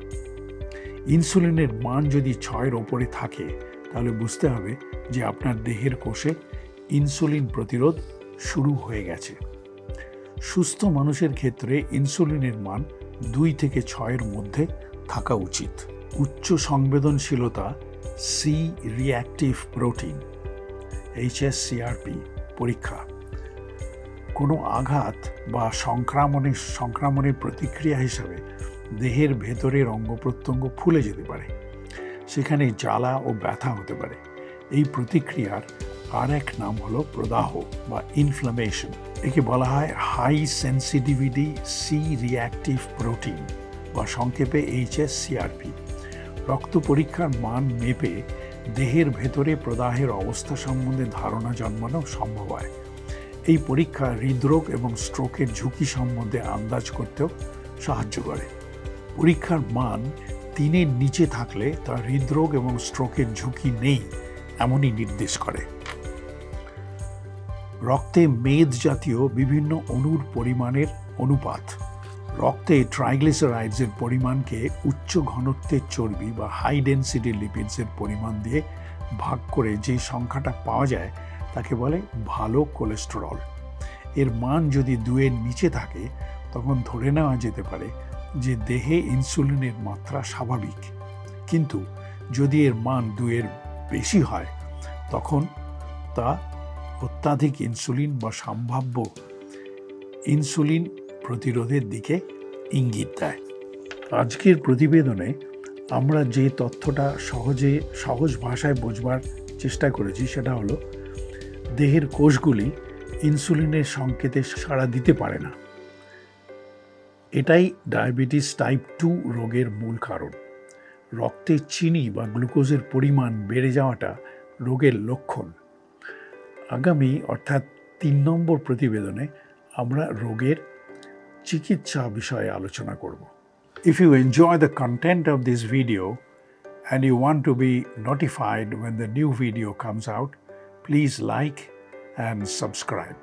ইনসুলিনের মান যদি 6-এর ওপরে থাকে তাহলে বুঝতে হবে যে আপনার দেহের কোষে ইনসুলিন প্রতিরোধ শুরু হয়ে গেছে। সুস্থ মানুষের ক্ষেত্রে ইনসুলিনের মান 2 থেকে 6-এর মধ্যে থাকা উচিত। উচ্চ সংবেদনশীলতা সি রিঅ্যাক্টিভ প্রোটিন HSCRP পরীক্ষা কোনো আঘাত বা সংক্রমণের প্রতিক্রিয়া হিসাবে দেহের ভেতরের অঙ্গ প্রত্যঙ্গ ফুলে যেতে পারে। সেখানে জ্বালা ও ব্যথা হতে পারে। এই প্রতিক্রিয়ার আর এক নাম হলো প্রদাহ বা ইনফ্লামেশন। একে বলা হয় high sensitivity C reactive protein বা সংক্ষেপে HSCRP। রক্ত পরীক্ষার মান মেপে দেহের ভেতরে প্রদাহের অবস্থা সম্বন্ধে ধারণা জন্মানো সম্ভব হয়। এই পরীক্ষা হৃদরোগ এবং স্ট্রোকের ঝুঁকি সম্বন্ধে আন্দাজ করতেও সাহায্য করে। পরীক্ষার মান 3-এর নিচে থাকলে তা হৃদরোগ এবং স্ট্রোকের ঝুঁকি নেই এমনই নির্দেশ করে। রক্তে মেদ জাতীয় বিভিন্ন অণুর পরিমাণের অনুপাত। রক্তে ট্রাইগ্লিসারাইডসের পরিমাণকে উচ্চ ঘনত্বের চর্বি বা হাই ডেন্সিটি লিপিডসের পরিমাণ দিয়ে ভাগ করে যে সংখ্যাটা পাওয়া যায় তাকে বলে ভালো কোলেস্টেরল। এর মান যদি 2-এর নিচে থাকে তখন ধরে নেওয়া যেতে পারে যে দেহে ইনসুলিনের মাত্রা স্বাভাবিক। কিন্তু যদি এর মান 2-এর বেশি হয় তখন তা অত্যাধিক ইনসুলিন বা সম্ভাব্য ইনসুলিন প্রতিরোধের দিকে ইঙ্গিত দেয়। আজকের প্রতিবেদনে আমরা যে তথ্যটা সহজ ভাষায় বোঝবার চেষ্টা করেছি সেটা হলো দেহের কোষগুলি ইনসুলিনের সংকেতে সাড়া দিতে পারে না। এটাই ডায়াবেটিস টাইপ 2 রোগের মূল কারণ। রক্তে চিনি বা গ্লুকোজের পরিমাণ বেড়ে যাওয়াটা রোগের লক্ষণ। আগামী অর্থাৎ 3 নম্বর প্রতিবেদনে আমরা রোগের চিকিৎসা বিষয়ে আলোচনা করব। If you enjoy the content of this video and you want to be notified when the new video comes out, please like and subscribe.